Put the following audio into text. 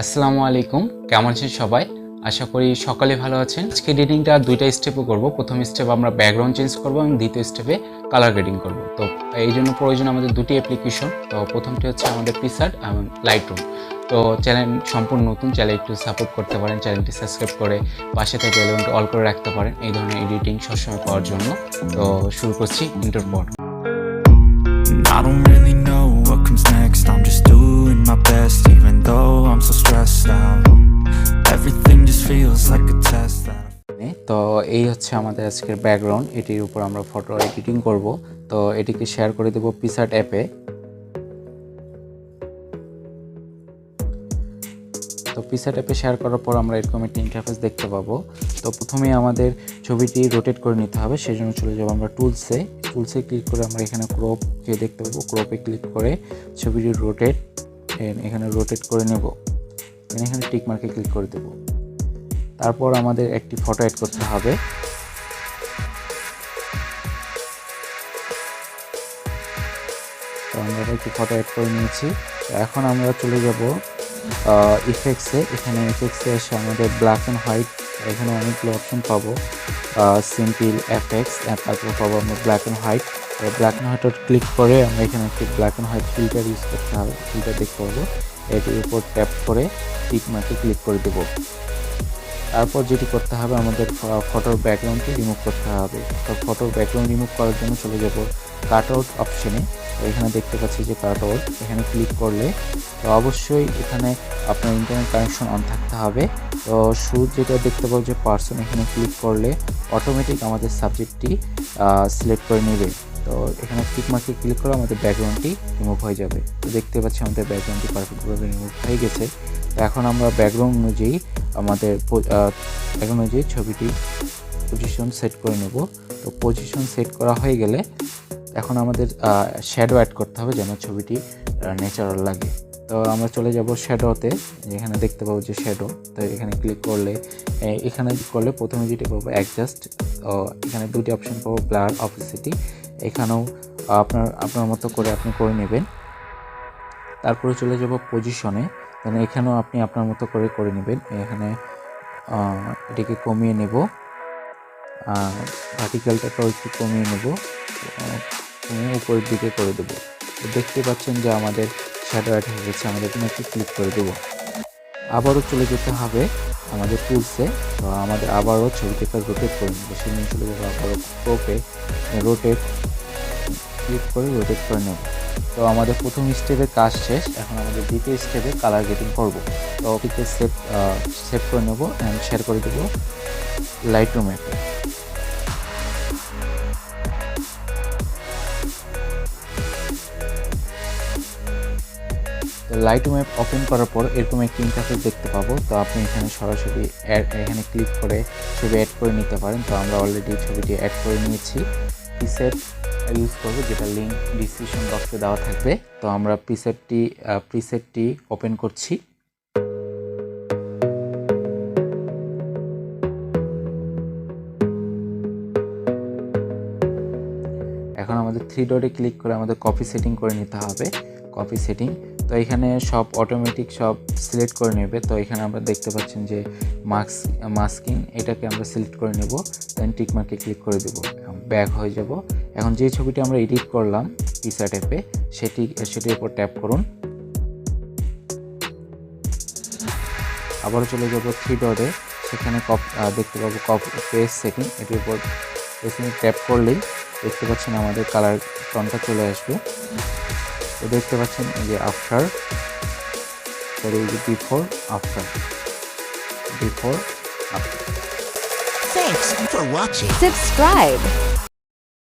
আসসালামু আলাইকুম, কেমন আছেন সবাই? আশা করি সকালে ভালো আছেন। আজকে এডিটিংটা দুইটা স্টেপে করব। প্রথম স্টেপ আমরা ব্যাকগ্রাউন্ড চেঞ্জ করব এবং দ্বিতীয় স্টেপে কালার গ্রেডিং করব। তো এই জন্য প্রয়োজন আমাদের দুটি অ্যাপ্লিকেশন। তো প্রথমটি হচ্ছে আমাদের পিক্সার্ট এবং লাইটরুম। তো চ্যানেল সম্পূর্ণ নতুন, চ্যানেল একটু সাপোর্ট করতে পারেন, চ্যানেলটি সাবস্ক্রাইব করে পাশে থেকে এলিমেন্ট অল করে রাখতে পারেন এই ধরনের এডিটিং সবসময় পাওয়ার জন্য। তো শুরু করছি ইন্টার পর। I don't really know what comes next. I'm just doing my best, even though I'm so stressed out. Everything just feels like a test that তো এই হচ্ছে আমাদের আজকের ব্যাকগ্রাউন্ড। এটির উপর আমরা ফটো এডিটিং করব। তো এটিকে শেয়ার করে দেব পিক্সার্ট অ্যাপে। তো পিক্সার্ট অ্যাপে শেয়ার করার পর আমরা এরকম একটা ইন্টারফেস দেখতে পাবো। তো প্রথমে আমাদের ছবিটি রোটেট করে নিতে হবে, সেই জন্য চলে যাব আমরা টুলসে ক্লিক করে আমরা এখানে ক্রপকে দেখতে পাবো। ক্রপে ক্লিক করে ছবিটি এখানে রোটেট করে নেব। এখানে টিক মার্কে ক্লিক করে দেব। তারপর আমাদের একটি ফটো অ্যাড করতে হবে। তো আমরা একটি ফটো অ্যাড করে নিয়েছি। এখন আমরা চলে যাব ইফেক্টসে। এখানে ইফেক্টসে এসে আমাদের ব্ল্যাক অ্যান্ড হোয়াইট, এখানে অনেকগুলো অপশন পাবো। সিম্পল এফেক্টস, তারপর পাবো আমরা black and white. Black and white click করে আমরা এখানে একটি black and white filter use করতে হবে। ফিল্টার দেখতে পাবো। এটির উপর ট্যাপ করে টিক মার্কে ক্লিক করে দেব। তারপর যেটি করতে হবে, আমাদের ফটোর ব্যাকগ্রাউন্ডটি রিমুভ করতে হবে। তো ফটোর ব্যাকগ্রাউন্ড রিমুভ করার জন্য চলে যাব কাট আউট অপশনে। তো এখানে দেখতে পাচ্ছি যে কাট আউট, এখানে ক্লিক করলে তো অবশ্যই এখানে আপনার ইন্টারনেট কানেকশন অন থাকতে হবে। তো শুরু যেটা দেখতে পাবো যে পার্সন, এখানে ক্লিক করলে অটোমেটিক আমাদের সাবজেক্টটি সিলেক্ট করে নেবে। তো এখানে টিক মার্কে ক্লিক করে আমাদের ব্যাকগ্রাউন্ডটি রিমুভ হয়ে যাবে। তো দেখতে পাচ্ছি আমাদের ব্যাকগ্রাউন্ডটি পারফেক্টভাবে রিমুভ হয়ে গেছে। তো এখন আমরা ব্যাকগ্রাউন্ড অনুযায়ী ছবিটি পজিশন সেট করে নেব। তো পজিশন সেট করা হয়ে গেলে এখন আমাদের শ্যাডো অ্যাড করতে হবে যেন ছবিটি ন্যাচারাল লাগে। তো আমরা চলে যাব শ্যাডোতে। এখানে দেখতে পাবো যে শ্যাডো। তো এখানে ক্লিক করলে প্রথমে যেটি পাবো অ্যাডজাস্ট। এখানে দুটি অপশন পাবো, ব্লার, অপেসিটি। এখানেও আপনার মতো করে আপনি করে নেবেন। তারপরে চলে যাব পজিশনে। মানে এখানেও আপনি আপনার মতো করে নেবেন। এখানে এটিকে কমিয়ে নেব, ভার্টিক্যালটাকেও একটু কমিয়ে নেব, কমিয়ে উপরের দিকে করে দেবো। তো দেখতে পাচ্ছেন যে আমাদের শ্যাডো অ্যাড হয়ে গেছে। আমাদের এখানে একটু ক্লিক করে দেবো। আবারও চলে যেতে হবে আমাদের টুলসে। তো আমাদের আবারও ছবিটাকে রোটেট করে নেবো। সেখানে চলে যাবো আবারও ক্রপে, ক্লিক করে রোটেট করে নেব। তো আমাদের প্রথম স্টেপের কাজ শেষ। এখন আমাদের দ্বিতীয় স্টেপে কালার গ্রেডিং করব। তো ওটিকে সেভ করে নেব অ্যান্ড শেয়ার করে দেবো লাইটরুম অ্যাপে। তো লাইটরুম অ্যাপ ওপেন করার পর এরকম একটি ইন্টারফেস দেখতে পাবো। তো আপনি এখানে সরাসরি এখানে ক্লিক করে ছবি অ্যাড করে নিতে পারেন। তো আমরা অলরেডি ছবিটি অ্যাড করে নিয়েছি। প্রিসেট ইউজ করবো, যেটা লিঙ্ক ডিসক্রিপশন বক্সে দেওয়া থাকবে। তো আমরা প্রিসেটটি ওপেন করছি। এখন আমাদের 3 ডটে ক্লিক করে আমাদের কপি সেটিং করে নিতে হবে। কপি সেটিং, তো এখানে সব অটোমেটিক সব সিলেক্ট করে নেবে। তো এখানে আমরা দেখতে পাচ্ছেন যে মাস্কিং, এটাকে আমরা সিলেক্ট করে নেব। দেন টিক মার্কে ক্লিক করে দেব, ব্যাক হয়ে যাব। এখন যে ছবিটি আমরা এডিট করলাম পিক্সার্ট অ্যাপে, সেটির উপর ট্যাপ করুন। আবারও চলে যাব 3 ডটে, সেখানে দেখতে পাবো পেজ সেটিং। এটির উপর ট্যাপ করলেই দেখতে পাচ্ছেন আমাদের কালার টনটা চলে আসবে। তো দেখতে পাচ্ছেন যে before after. Thanks for watching. Subscribe.